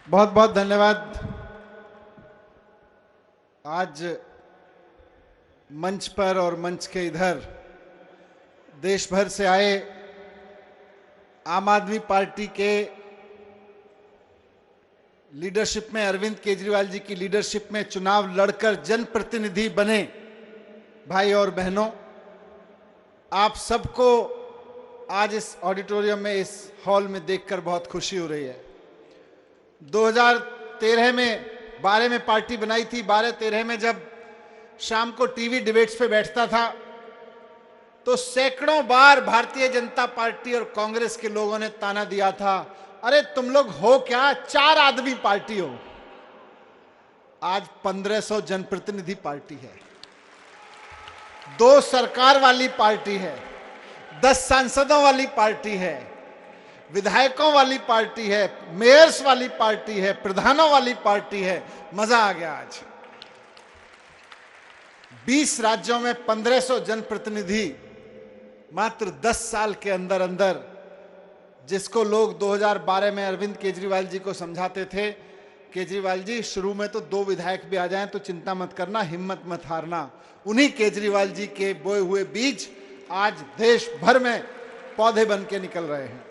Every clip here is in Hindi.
बहुत बहुत धन्यवाद। आज मंच पर और मंच के इधर देश भर से आए आम आदमी पार्टी के लीडरशिप में, अरविंद केजरीवाल जी की लीडरशिप में चुनाव लड़कर जनप्रतिनिधि बने भाई और बहनों, आप सबको आज इस ऑडिटोरियम में, इस हॉल में देखकर बहुत खुशी हो रही है। 2013 में 12 में पार्टी बनाई थी। 12-13 में जब शाम को टीवी डिबेट्स पे बैठता था तो सैकड़ों बार भारतीय जनता पार्टी और कांग्रेस के लोगों ने ताना दिया था, अरे तुम लोग हो क्या, 4 आदमी पार्टी हो। आज 1500 जनप्रतिनिधि पार्टी है, 2 सरकार वाली पार्टी है, 10 सांसदों वाली पार्टी है, विधायकों वाली पार्टी है, मेयर्स वाली पार्टी है, प्रधानों वाली पार्टी है। मजा आ गया। आज 20 राज्यों में 1500 जनप्रतिनिधि मात्र 10 साल के अंदर अंदर, जिसको लोग 2012 में अरविंद केजरीवाल जी को समझाते थे, केजरीवाल जी शुरू में तो 2 विधायक भी आ जाएं तो चिंता मत करना, हिम्मत मत हारना। उन्हीं केजरीवाल जी के बोए हुए बीज आज देश भर में पौधे बन के निकल रहे हैं।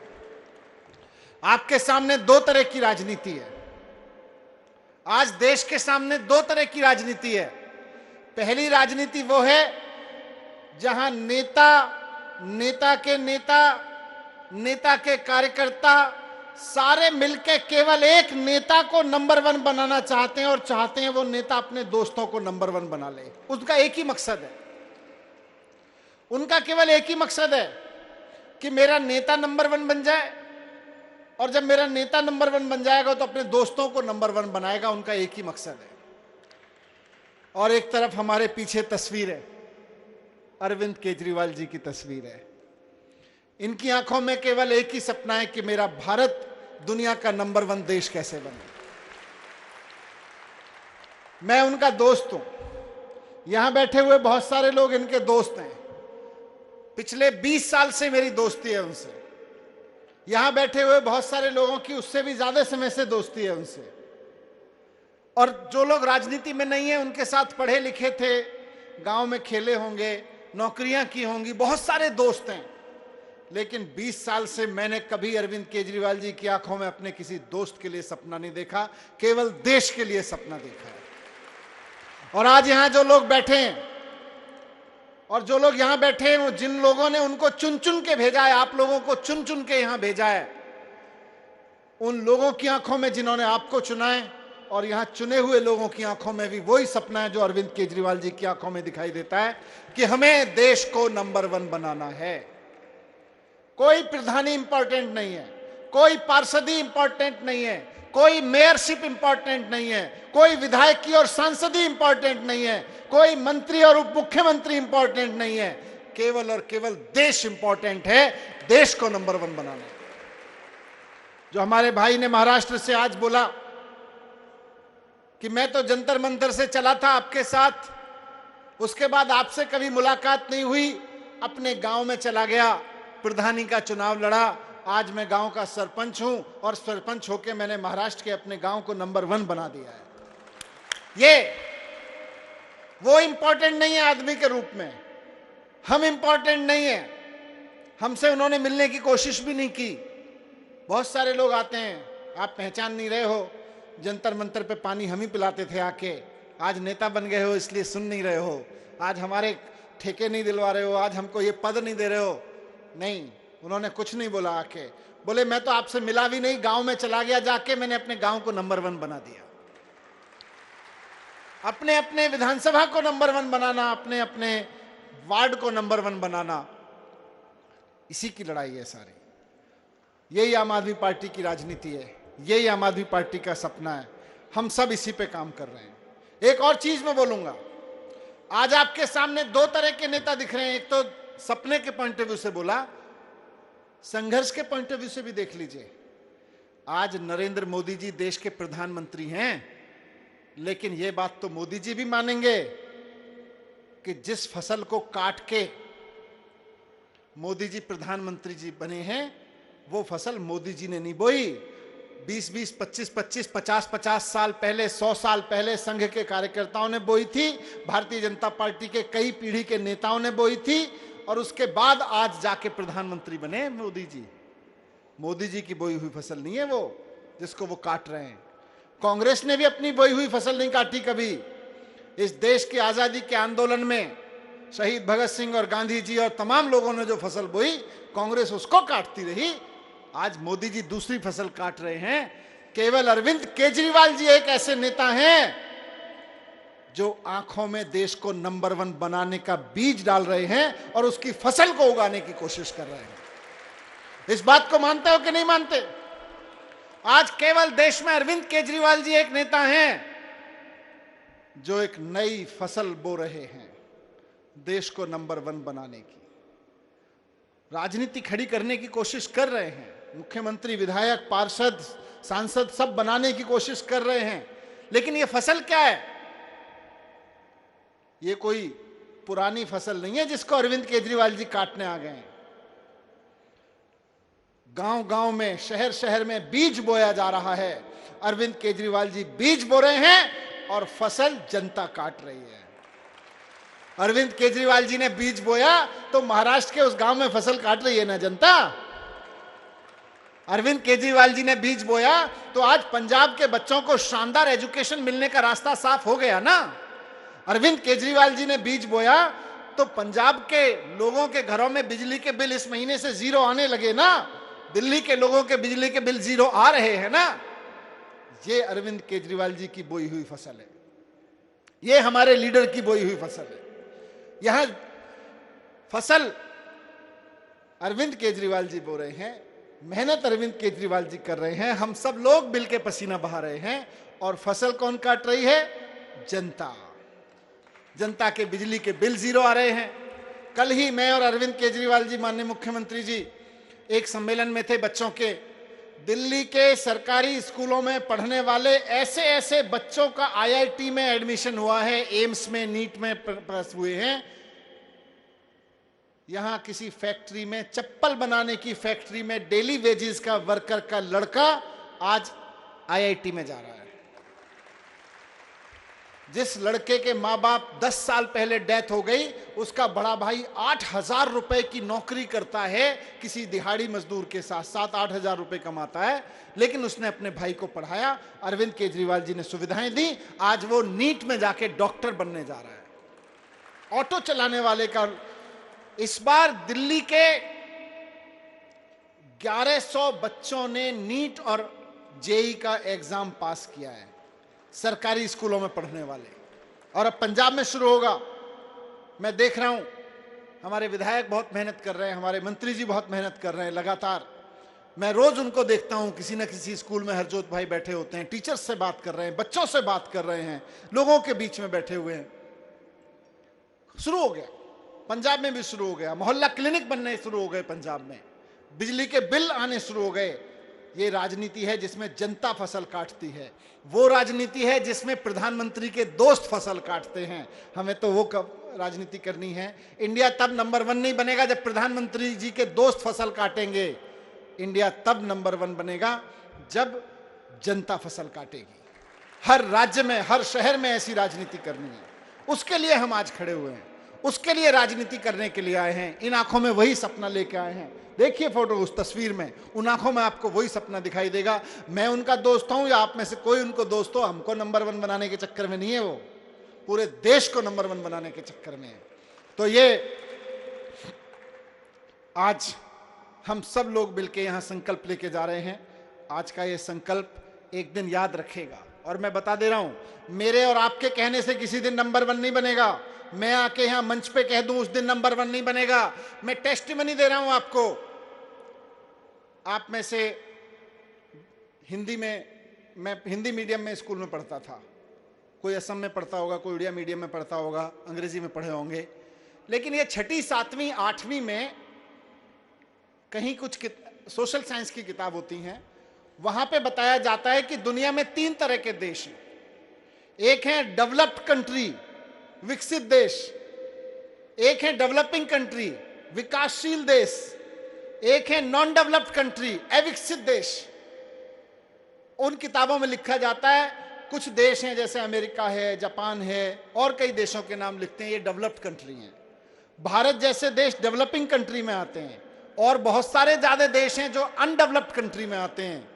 आपके सामने 2 तरह की राजनीति है। आज देश के सामने 2 तरह की राजनीति है। पहली राजनीति वो है जहां नेता के कार्यकर्ता सारे मिलकर केवल एक नेता को नंबर 1 बनाना चाहते हैं और चाहते हैं वो नेता अपने दोस्तों को नंबर 1 बना ले। उसका एक ही मकसद है, उनका केवल एक ही मकसद है कि मेरा नेता नंबर 1 बन जाए, और जब मेरा नेता नंबर 1 बन जाएगा तो अपने दोस्तों को नंबर 1 बनाएगा। उनका एक ही मकसद है। और एक तरफ हमारे पीछे तस्वीर है, अरविंद केजरीवाल जी की तस्वीर है। इनकी आंखों में केवल एक ही सपना है कि मेरा भारत दुनिया का नंबर 1 देश कैसे बने। मैं उनका दोस्त हूं। यहां बैठे हुए बहुत सारे लोग इनके दोस्त हैं। पिछले 20 साल से मेरी दोस्ती है उनसे। यहां बैठे हुए बहुत सारे लोगों की उससे भी ज्यादा समय से दोस्ती है उनसे। और जो लोग राजनीति में नहीं है, उनके साथ पढ़े लिखे थे, गांव में खेले होंगे, नौकरियां की होंगी, बहुत सारे दोस्त हैं। लेकिन 20 साल से मैंने कभी अरविंद केजरीवाल जी की आंखों में अपने किसी दोस्त के लिए सपना नहीं देखा, केवल देश के लिए सपना देखा है। और आज यहां जो लोग बैठे हैं, और जो लोग यहां बैठे हैं, वो जिन लोगों ने उनको चुन चुन के भेजा है, आप लोगों को चुन चुन के यहां भेजा है, उन लोगों की आंखों में जिन्होंने आपको चुना है, और यहां चुने हुए लोगों की आंखों में भी वही सपना है जो अरविंद केजरीवाल जी की आंखों में दिखाई देता है कि हमें देश को नंबर 1 बनाना है। कोई प्रधानी इंपॉर्टेंट नहीं है, कोई पार्षदी इंपॉर्टेंट नहीं है, कोई मेयरशिप इंपॉर्टेंट नहीं है, कोई विधायकी और सांसदी इंपॉर्टेंट नहीं है, कोई मंत्री और उप मुख्यमंत्री इंपॉर्टेंट नहीं है। केवल और केवल देश इंपॉर्टेंट है। देश को नंबर 1 बनाना। जो हमारे भाई ने महाराष्ट्र से आज बोला कि मैं तो जंतर मंतर से चला था आपके साथ, उसके बाद आपसे कभी मुलाकात नहीं हुई, अपने गांव में चला गया, प्रधानी का चुनाव लड़ा। आज मैं गांव का सरपंच हूं और सरपंच होकर मैंने महाराष्ट्र के अपने गांव को नंबर 1 बना दिया है। ये वो इंपॉर्टेंट नहीं है आदमी के रूप में, हम इंपॉर्टेंट नहीं है। हमसे उन्होंने मिलने की कोशिश भी नहीं की। बहुत सारे लोग आते हैं, आप पहचान नहीं रहे हो, जंतर मंतर पे पानी हम ही पिलाते थे आके, आज नेता बन गए हो इसलिए सुन नहीं रहे हो, आज हमारे ठेके नहीं दिलवा रहे हो, आज हमको ये पद नहीं दे रहे हो। नहीं, उन्होंने कुछ नहीं बोला। आके बोले मैं तो आपसे मिला भी नहीं, गांव में चला गया, जाके मैंने अपने गांव को नंबर 1 बना दिया। अपने अपने विधानसभा को नंबर 1 बनाना, अपने अपने वार्ड को नंबर 1 बनाना, इसी की लड़ाई है सारी। यही आम आदमी पार्टी की राजनीति है, यही आम आदमी पार्टी का सपना है। हम सब इसी पे काम कर रहे हैं। एक और चीज मैं बोलूंगा, आज आपके सामने 2 तरह के नेता दिख रहे हैं। एक तो सपने के पॉइंट ऑफ व्यू से बोला, संघर्ष के पॉइंट ऑफ व्यू से भी देख लीजिए। आज नरेंद्र मोदी जी देश के प्रधानमंत्री हैं, लेकिन यह बात तो मोदी जी भी मानेंगे कि जिस फसल को काट के मोदी जी प्रधानमंत्री जी बने हैं, वो फसल मोदी जी ने नहीं बोई, 20-20, 25-25, 50-50 साल पहले, 100 साल पहले संघ के कार्यकर्ताओं ने बोई थी, भारतीय जनता पार्टी के कई पीढ़ी के नेताओं ने बोई थी, और उसके बाद आज जाके प्रधानमंत्री बने मोदी जी। मोदी जी की बोई हुई फसल नहीं है वो, जिसको वो काट रहे हैं। कांग्रेस ने भी अपनी बोई हुई फसल नहीं काटी कभी। इस देश की आजादी के आंदोलन में शहीद भगत सिंह और गांधी जी और तमाम लोगों ने जो फसल बोई, कांग्रेस उसको काटती रही। आज मोदी जी दूसरी फसल काट रहे हैं। केवल अरविंद केजरीवाल जी एक ऐसे नेता हैं जो आंखों में देश को नंबर 1 बनाने का बीज डाल रहे हैं और उसकी फसल को उगाने की कोशिश कर रहे हैं। इस बात को मानते हो कि नहीं मानते? आज केवल देश में अरविंद केजरीवाल जी एक नेता हैं जो एक नई फसल बो रहे हैं, देश को नंबर 1 बनाने की राजनीति खड़ी करने की कोशिश कर रहे हैं। मुख्यमंत्री, विधायक, पार्षद, सांसद सब बनाने की कोशिश कर रहे हैं। लेकिन ये फसल क्या है? ये कोई पुरानी फसल नहीं है जिसको अरविंद केजरीवाल जी काटने आ गए हैं। गांव गांव में, शहर शहर में बीज बोया जा रहा है। अरविंद केजरीवाल जी बीज बो रहे हैं और फसल जनता काट रही है। अरविंद केजरीवाल जी ने बीज बोया तो महाराष्ट्र के उस गांव में फसल काट रही है ना जनता। अरविंद केजरीवाल जी ने बीज बोया तो आज पंजाब के बच्चों को शानदार एजुकेशन मिलने का रास्ता साफ हो गया ना। अरविंद केजरीवाल जी ने बीज बोया तो पंजाब के लोगों के घरों में बिजली के बिल इस महीने से 0 आने लगे ना। दिल्ली के लोगों के बिजली के बिल 0 आ रहे हैं ना। ये अरविंद केजरीवाल जी की बोई हुई फसल है। ये हमारे लीडर की बोई हुई फसल है। यहां फसल अरविंद केजरीवाल जी बो रहे हैं, मेहनत अरविंद केजरीवाल जी कर रहे हैं, हम सब लोग मिल के पसीना बहा रहे हैं, और फसल कौन काट रही है? जनता। जनता के बिजली के बिल 0 आ रहे हैं। कल ही मैं और अरविंद केजरीवाल जी, माननीय मुख्यमंत्री जी, एक सम्मेलन में थे बच्चों के। दिल्ली के सरकारी स्कूलों में पढ़ने वाले ऐसे ऐसे बच्चों का IIT में एडमिशन हुआ है, एम्स में, नीट में पास हुए हैं। यहां किसी फैक्ट्री में, चप्पल बनाने की फैक्ट्री में डेली वेजेस का वर्कर का लड़का आज IIT में जा रहा है। जिस लड़के के माँ बाप 10 साल पहले डेथ हो गई, उसका बड़ा भाई 8,000 रुपए की नौकरी करता है किसी दिहाड़ी मजदूर के साथ, 7-8 हजार रुपए कमाता है, लेकिन उसने अपने भाई को पढ़ाया। अरविंद केजरीवाल जी ने सुविधाएं दी, आज वो नीट में जाके डॉक्टर बनने जा रहा है। ऑटो चलाने वाले का इस बार दिल्ली के 1100 बच्चों ने नीट और जेई का एग्जाम पास किया है, सरकारी स्कूलों में पढ़ने वाले। और अब पंजाब में शुरू होगा। मैं देख रहा हूं हमारे विधायक बहुत मेहनत कर रहे हैं, हमारे मंत्री जी बहुत मेहनत कर रहे हैं लगातार। मैं रोज उनको देखता हूं, किसी न किसी स्कूल में हरजोत भाई बैठे होते हैं, टीचर्स से बात कर रहे हैं, बच्चों से बात कर रहे हैं, लोगों के बीच में बैठे हुए हैं। शुरू हो गया, पंजाब में भी शुरू हो गया। मोहल्ला क्लिनिक बनने शुरू हो गए पंजाब में, बिजली के बिल आने शुरू हो गए। ये राजनीति है जिसमें जनता फसल काटती है। वो राजनीति है जिसमें प्रधानमंत्री के दोस्त फसल काटते हैं। हमें तो वो राजनीति करनी है। इंडिया तब नंबर 1 नहीं बनेगा जब प्रधानमंत्री जी के दोस्त फसल काटेंगे। इंडिया तब नंबर 1 बनेगा जब जनता फसल काटेगी। हर राज्य में, हर शहर में ऐसी राजनीति करनी है। उसके लिए हम आज खड़े हुए हैं, उसके लिए राजनीति करने के लिए आए हैं। इन आंखों में वही सपना लेके आए हैं। देखिए फोटो, उस तस्वीर में, उन आंखों में आपको वही सपना दिखाई देगा। मैं उनका दोस्त हूं या आप में से कोई उनको दोस्त हो, हमको नंबर 1 बनाने के चक्कर में नहीं है, वो पूरे देश को नंबर 1 बनाने के चक्कर में है। तो ये आज हम सब लोग मिलकर यहां संकल्प लेके जा रहे हैं। आज का ये संकल्प एक दिन याद रखेगा। और मैं बता दे रहा हूं, मेरे और आपके कहने से किसी दिन नंबर 1 नहीं बनेगा। मैं आके यहां मंच पे कह दूं उस दिन नंबर 1 नहीं बनेगा। मैं टेस्टिमनी दे रहा हूं आपको। आप में से मैं हिंदी मीडियम में स्कूल में पढ़ता था, कोई असम में पढ़ता होगा, कोई उड़िया मीडियम में पढ़ता होगा, अंग्रेजी में पढ़े होंगे। लेकिन ये 6ठी, 7वीं, 8वीं में कहीं कुछ सोशल साइंस की किताब होती हैं, वहां पे बताया जाता है कि दुनिया में 3 तरह के देश हैं। एक है डेवलप्ड कंट्री, विकसित देश। एक है डेवलपिंग कंट्री, विकासशील देश। एक है नॉन डेवलप्ड कंट्री, अविकसित देश। उन किताबों में लिखा जाता है, कुछ देश हैं जैसे अमेरिका है, जापान है और कई देशों के नाम लिखते हैं, ये डेवलप्ड कंट्री हैं। भारत जैसे देश डेवलपिंग कंट्री में आते हैं और बहुत सारे ज्यादा देश हैं जो अनडेवलप्ड कंट्री में आते हैं।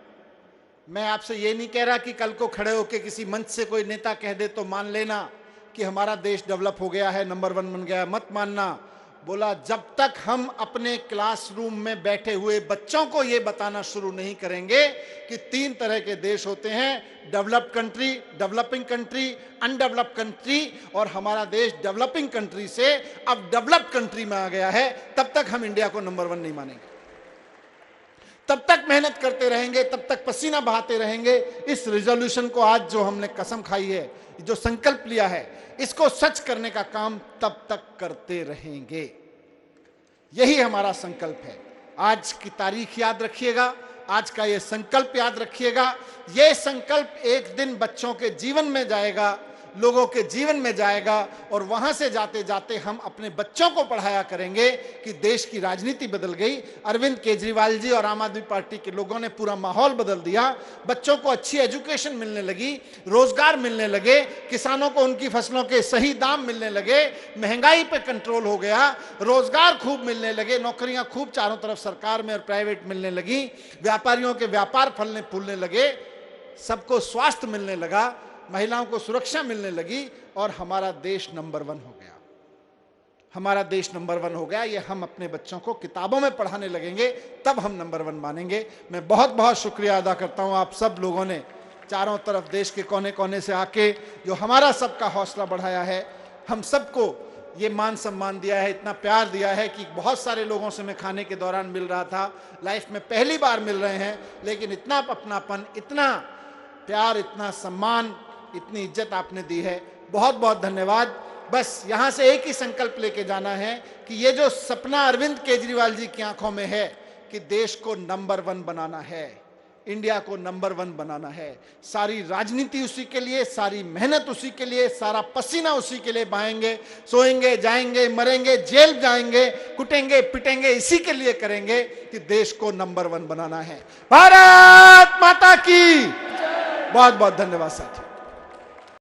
मैं आपसे ये नहीं कह रहा कि कल को खड़े होकर किसी मंच से कोई नेता कह दे तो मान लेना कि हमारा देश डेवलप हो गया है, नंबर 1 बन गया है, मत मानना। बोला जब तक हम अपने क्लासरूम में बैठे हुए बच्चों को यह बताना शुरू नहीं करेंगे कि 3 तरह के देश होते हैं, developed country, developing country, undeveloped country, और हमारा देश डेवलपिंग कंट्री से अब डेवलप्ड कंट्री में आ गया है, तब तक हम इंडिया को नंबर 1 नहीं मानेंगे। तब तक मेहनत करते रहेंगे, तब तक पसीना बहाते रहेंगे। इस रिजोल्यूशन को आज जो हमने कसम खाई है, जो संकल्प लिया है, इसको सच करने का काम तब तक करते रहेंगे। यही हमारा संकल्प है। आज की तारीख याद रखिएगा, आज का ये संकल्प याद रखिएगा। ये संकल्प एक दिन बच्चों के जीवन में जाएगा, लोगों के जीवन में जाएगा, और वहां से जाते जाते हम अपने बच्चों को पढ़ाया करेंगे कि देश की राजनीति बदल गई। अरविंद केजरीवाल जी और आम आदमी पार्टी के लोगों ने पूरा माहौल बदल दिया। बच्चों को अच्छी एजुकेशन मिलने लगी, रोजगार मिलने लगे, किसानों को उनकी फसलों के सही दाम मिलने लगे, महंगाई पे कंट्रोल हो गया, रोजगार खूब मिलने लगे, नौकरियां खूब चारों तरफ सरकार में और प्राइवेट मिलने लगी, व्यापारियों के व्यापार फलने फूलने लगे, सबको स्वास्थ्य मिलने लगा, महिलाओं को सुरक्षा मिलने लगी, और हमारा देश नंबर 1 हो गया। हमारा देश नंबर 1 हो गया। ये हम अपने बच्चों को किताबों में पढ़ाने लगेंगे, तब हम नंबर 1 मानेंगे। मैं बहुत बहुत शुक्रिया अदा करता हूं आप सब लोगों ने, चारों तरफ देश के कोने कोने से आके जो हमारा सबका हौसला बढ़ाया है, हम सबको ये मान सम्मान दिया है, इतना प्यार दिया है कि बहुत सारे लोगों से मैं खाने के दौरान मिल रहा था, लाइफ में पहली बार मिल रहे हैं, लेकिन इतना अपनापन, इतना प्यार, इतना सम्मान, इतनी इज्जत आपने दी है। बहुत बहुत धन्यवाद। बस यहां से एक ही संकल्प लेके जाना है कि ये जो सपना अरविंद केजरीवाल जी की आंखों में है कि देश को नंबर 1 बनाना है, इंडिया को नंबर 1 बनाना है, सारी राजनीति उसी के लिए, सारी मेहनत उसी के लिए, सारा पसीना उसी के लिए बहाएंगे, सोएंगे, जाएंगे, मरेंगे, जेल जाएंगे, कुटेंगे, पिटेंगे, इसी के लिए करेंगे कि देश को नंबर 1 बनाना है। भारत माता की बहुत बहुत धन्यवाद साथियों।